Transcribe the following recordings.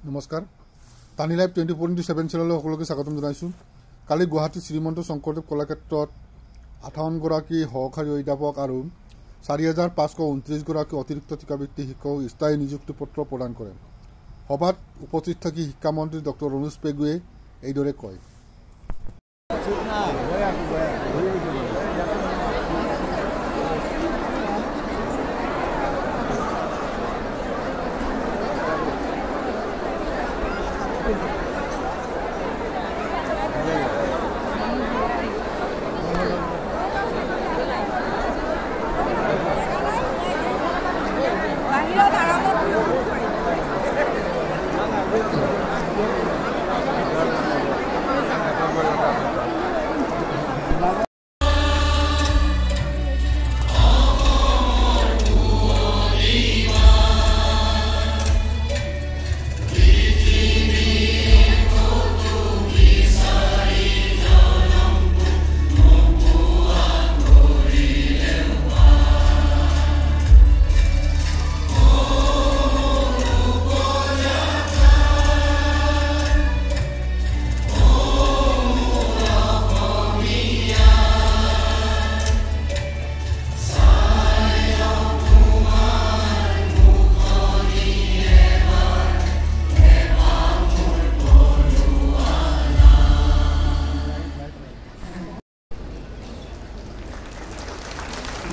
নমস্কাৰ টানি লাইভ 24/7 চেনেললৈ সকলোকে স্বাগতম জনাইছোঁ। কালি গুৱাহাটী শ্ৰীমন্ত শংকৰদেৱ কলাক্ষেত্ৰত 58 গৰাকী সহকাৰী অধ্যাপক আৰু 4529 গৰাকী অতিৰিক্ত ঠিকাভিত্তিক শিক্ষক স্থায়ী নিযুক্তি পত্ৰ প্ৰদান কৰে। সভাত উপস্থিত থাকি শিক্ষামন্ত্ৰী ডক্টৰ ৰণোজ পেগুৱে এইদৰে কয়।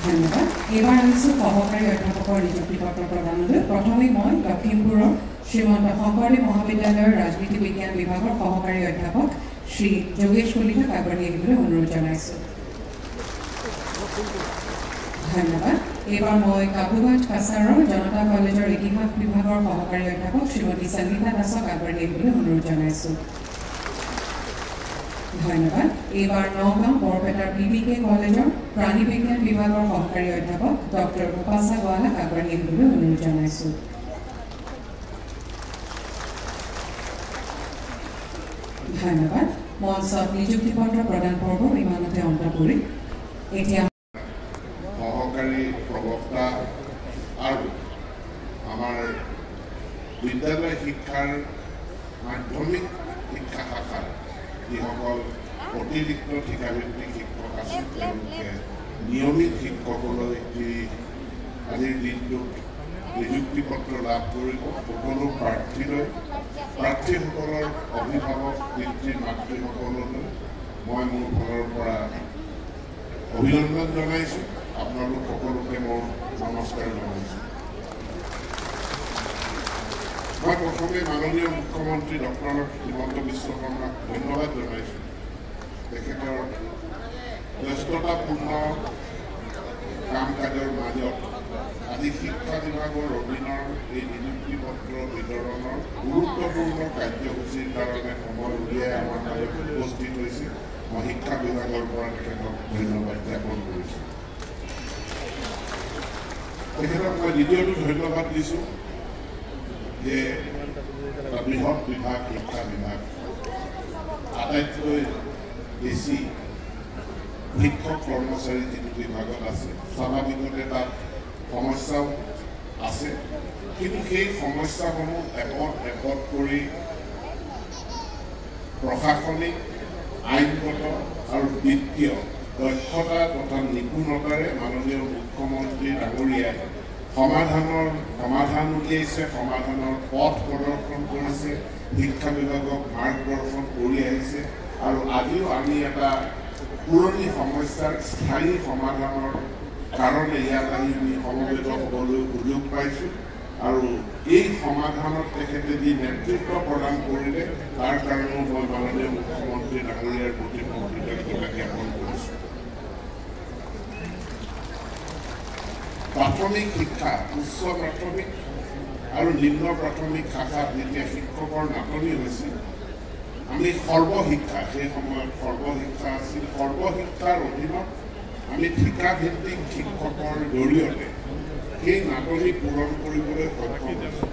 ধন্যবাদ। এবাৰ আহিছোঁ সহকাৰী অধ্যাপকৰ নিযুক্তি পত্ৰ প্ৰদানলৈ। প্ৰথমে মই লখিমপুৰৰ শ্ৰীমন্ত শংকৰদেৱ মহাবিদ্যালয়ৰ ৰাজনীতি বিজ্ঞান বিভাগৰ সহকাৰী অধ্যাপক শ্ৰী যোগেশ কলিতাক আগবাঢ়ি আহিবলৈ অনুৰোধ জনাইছোঁ। ধন্যবাদ। এইবাৰ মই কাপুগঞ্জ কাছাৰৰ জনতা কলেজৰ ইতিহাস বিভাগৰ সহকাৰী অধ্যাপক শ্ৰীমতী সংগীতা দাসক আগবাঢ়ি আহিবলৈ অনুৰোধ জনাইছোঁ। ধন্যবাদ। এইবাৰ নগাঁও বৰপেটাৰ BBK কলেজৰ প্ৰাণী বিজ্ঞান বিভাগৰ সহকাৰী অধ্যাপক ডক্টৰ উপাসা গোৱালাক আগবাঢ়ি আহিবলৈ অনুৰোধ জনাইছোঁ। ধন্যবাদ। মঞ্চত নিযুক্তি পত্ৰ প্ৰদান পৰ্ব ইমানতে অন্ত পৰি এতিয়া সহকাৰী প্ৰবক্তা আৰু আমাৰ বিদ্যালয় শিক্ষাৰ মাধ্যমিক শিক্ষা শাখাৰ যিসকল অতিৰিক্ত ঠিকাভিত্তিক শিক্ষক আছে তেওঁলোকে নিয়মিত শিক্ষকলৈ আজিৰ দিনটোত নিযুক্তি পত্ৰ লাভ কৰিব। সকলো প্ৰাৰ্থীসকলৰ অভিভাৱক পিতৃ মাতৃসকললৈ মই মোৰ ফালৰ পৰা অভিনন্দন জনাইছোঁ। আপোনালোক সকলোকে মোৰ নমস্কাৰ জনাইছোঁ। মই প্ৰথমে মাননীয় মুখ্যমন্ত্ৰী ডক্টৰ হিমন্ত বিশ্ব শৰ্মাক ধন্যবাদ জনাইছোঁ। তেখেতৰ ব্যস্ততাপূৰ্ণ কাম কাজৰ মাজত আজি শিক্ষা বিভাগৰ অধীনৰ এই নিযুক্তি পত্ৰ বিতৰণৰ গুৰুত্বপূৰ্ণ কাৰ্যসূচীৰ কাৰণে সময় উলিয়াই আমাৰ মাজত উপস্থিত হৈছে। মই শিক্ষা বিভাগৰ পৰা তেখেতক ধন্যবাদ জ্ঞাপন কৰিছোঁ। তেখেতক মই দ্বিতীয়টো ধন্যবাদ দিছোঁ যে বৃহৎ বিভাগ শিক্ষা বিভাগ আটাইতকৈ বেছি শিক্ষক কৰ্মচাৰী যিটো বিভাগত আছে, স্বাভাৱিকতে তাত সমস্যাও আছে, কিন্তু সেই সমস্যাসমূহ একত কৰি প্ৰশাসনিক, আইনগত আৰু বিত্তীয় দক্ষতা তথা নিপুণতাৰে মাননীয় মুখ্যমন্ত্ৰী ডাঙৰীয়াই সমাধান উলিয়াইছে, সমাধানৰ পথ প্ৰদৰ্শন কৰিছে, শিক্ষা বিভাগক মাৰ্গদৰ্শন কৰি আহিছে। আৰু আজিও আমি এটা পুৰণি সমস্যাৰ স্থায়ী সমাধানৰ কাৰণে ইয়াত আহি আমি সমবেত হ'বলৈ সুযোগ পাইছোঁ। আৰু এই সমাধানত তেখেতে যি নেতৃত্ব প্ৰদান কৰিলে তাৰ কাৰণেও মই মাননীয় মুখ্যমন্ত্ৰী ডাঙৰীয়াৰ প্ৰতি মই কৃতজ্ঞতা জ্ঞাপন কৰিছোঁ। প্ৰাথমিক শিক্ষা, উচ্চ প্ৰাথমিক আৰু নিম্ন প্ৰাথমিক শাখাত যেতিয়া শিক্ষকৰ নাটনি হৈছিল, আমি সৰ্বশিক্ষা, সেই সময়ত সৰ্বশিক্ষা আছিল, সৰ্বশিক্ষাৰ অধীনত আমি ঠিকাভিত্তিক শিক্ষকৰ জৰিয়তে সেই নাটনি পূৰণ কৰিবলৈ সক্ষম হৈছোঁ।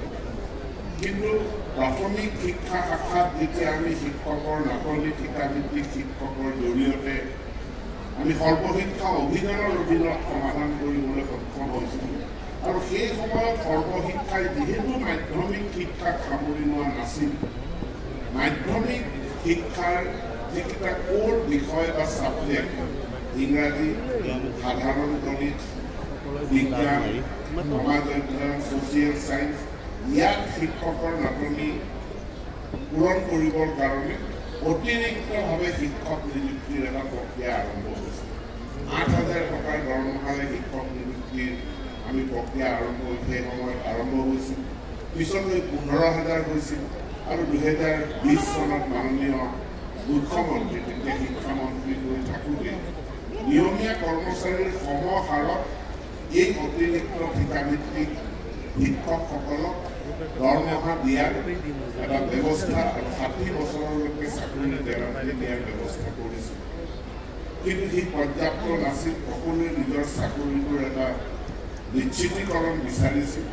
কিন্তু প্ৰাথমিক শিক্ষা শাখাত যেতিয়া আমি শিক্ষকৰ নাটনি ঠিকাভিত্তিক শিক্ষকৰ জৰিয়তে আমি সৰ্বশিক্ষা অভিযানৰ অধীনত সমাধান কৰিবলৈ সক্ষম হৈছিলোঁ, আৰু সেই সময়ত সৰ্বশিক্ষাই যিহেতু মাধ্যমিক শিক্ষাক সামৰি লোৱা নাছিল, মাধ্যমিক শিক্ষাৰ যিকেইটা কোৰ বিষয় বা ছাবজেক্ট ইংৰাজী, সাধাৰণ গণিত, বিজ্ঞান, সমাজ অধ্যয়ন, ছ'চিয়েল ছায়েন্স, ইয়াত শিক্ষকৰ নাটনি পূৰণ কৰিবৰ কাৰণে অতিৰিক্তভাৱে শিক্ষক নিযুক্তিৰ এটা প্ৰক্ৰিয়া আৰম্ভ হৈছে। 8,000 টকাৰ দৰমহাৰে শিক্ষক নিযুক্তিৰ আমি প্ৰক্ৰিয়া সেই সময়ত আৰম্ভ হৈছিল। পিছলৈ 15,000 হৈছিল আৰু 2020 চনত মাননীয় মুখ্যমন্ত্ৰী, তেতিয়া শিক্ষামন্ত্ৰী হৈ থাকোঁতে নিয়মীয়া কৰ্মচাৰীৰ সমহাৰত এই অতিৰিক্ত ঠিকাভিত্তিক শিক্ষকসকলক দৰমহা দিয়াৰ এটা ব্যৱস্থা আৰু 60 বছৰলৈকে চাকৰি গেৰাণ্টি দিয়াৰ ব্যৱস্থা কৰিছিল। কিন্তু সি পৰ্যাপ্ত নাছিল। সকলোৱে নিজৰ চাকৰিটোৰ এটা নিশ্চিতিকৰণ বিচাৰিছিল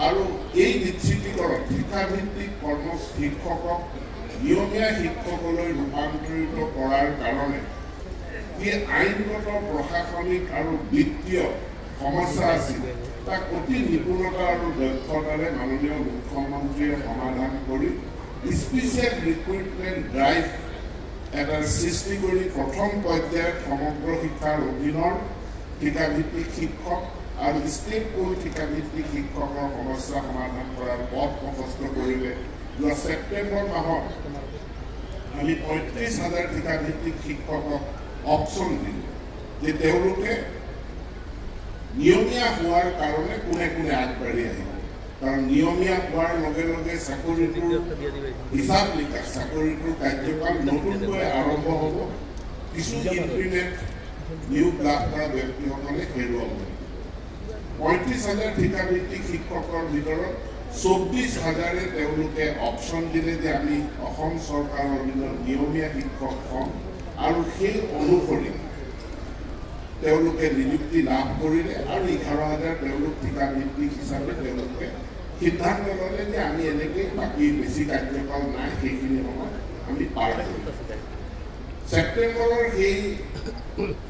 আৰু এই নিশ্চিতিকৰণ শিক্ষাভিত্তিক শিক্ষকক নিয়মীয়া শিক্ষকলৈ ৰূপান্তৰিত কৰাৰ কাৰণে যি আইনগত, প্ৰশাসনিক আৰু বিত্তীয় সমস্যা আছিল, তাক অতি নিপুণতা আৰু দক্ষতাৰে মাননীয় মুখ্যমন্ত্ৰীয়ে সমাধান কৰি স্পেচিয়েল ৰিক্ৰুইটমেণ্ট ড্ৰাইভ এটাৰ সৃষ্টি কৰি প্ৰথম পৰ্যায়ত সমগ্ৰ শিক্ষাৰ অধীনৰ ঠিকাভিত্তিক শিক্ষক আৰু ষ্টেট পুল ঠিকাভিত্তিক শিক্ষকৰ সমস্যা সমাধান কৰাৰ পথ প্ৰশস্ত কৰিলে। যোৱা ছেপ্টেম্বৰ মাহত আমি 35,000 ঠিকাভিত্তিক শিক্ষকক অপশ্যন দিলোঁ যে তেওঁলোকে নিয়মীয়া হোৱাৰ কাৰণে কোনে কোনে আগবাঢ়ি আহিব। কাৰণ নিয়মীয়া হোৱাৰ লগে লগে চাকৰিটোৰ হিচাপ নিকাচ, চাকৰিটোৰ কাৰ্যকাল নতুনকৈ আৰম্ভ হ'ব। কিছু ইনক্ৰিমেণ্ট নিয়োগ লাভ কৰা ব্যক্তিসকলে হেৰুৱাব। 35,000 ঠিকাভিত্তিক শিক্ষকৰ ভিতৰত 24,000 তেওঁলোকে অপশ্যন দিলে যে আমি অসম চৰকাৰৰ অধীনত নিয়মীয়া শিক্ষক হ'ম আৰু সেই অনুসৰি তেওঁলোকে নিযুক্তি লাভ কৰিলে আৰু 11,000 তেওঁলোক ঠিকাভিত্তিক হিচাপে তেওঁলোকে সিদ্ধান্ত ল'লে যে আমি এনেকৈ বাকী বেছি কাৰ্যকাল নাই, সেইখিনি সময় আমি পাৰ কৰিম। ছেপ্টেম্বৰৰ সেই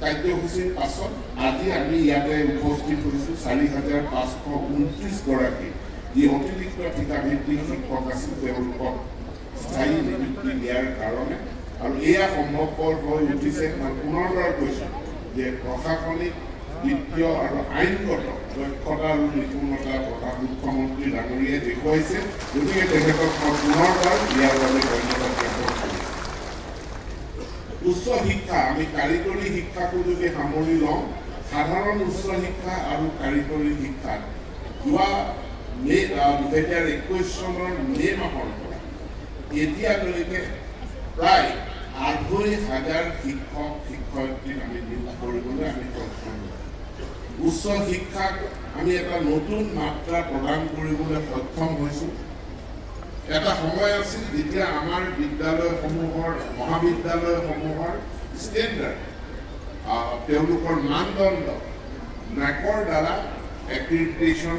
কাৰ্যসূচীৰ পাছত আজি আমি ইয়াতে উপস্থিত হৈছোঁ 4,529 গৰাকী যি অতিৰিক্ত ঠিকাভিত্তিক শিক্ষক আছিল, তেওঁলোকক স্থায়ী নিযুক্তি দিয়াৰ কাৰণে। আৰু এয়া সম্ভৱপৰ হৈ উঠিছে। মই পুনৰবাৰ কৈছোঁ যে প্ৰশাসনিক, বিত্তীয় আৰু আইনগত দক্ষতা আৰু নিপুণতা তথা মুখ্যমন্ত্ৰী ডাঙৰীয়াই দেখুৱাইছে। গতিকে তেখেতক মই পুনৰবাৰ ইয়াৰ বাবে ধন্যবাদ জ্ঞাপন কৰিছোঁ। উচ্চ শিক্ষা, আমি কাৰিকৰী শিক্ষাকো যদি সামৰি লওঁ, সাধাৰণ উচ্চ শিক্ষা আৰু কাৰিকৰী শিক্ষাত যোৱা 2021 চনৰ মে মাহৰ পৰা এতিয়ালৈকে প্ৰায় 2,500 শিক্ষক শিক্ষয়িত্ৰীক আমি নিয়োগ কৰিবলৈ আমি সক্ষম হ'ম। উচ্চ শিক্ষাক আমি এটা নতুন মাত্ৰা প্ৰদান কৰিবলৈ সক্ষম হৈছোঁ। এটা সময় আছিল যেতিয়া আমাৰ বিদ্যালয়সমূহৰ, মহাবিদ্যালয়সমূহৰ ষ্টেণ্ডাৰ্ড, তেওঁলোকৰ মানদণ্ড NAAC-ৰ দ্বাৰা এক্ৰিডিটেশ্যন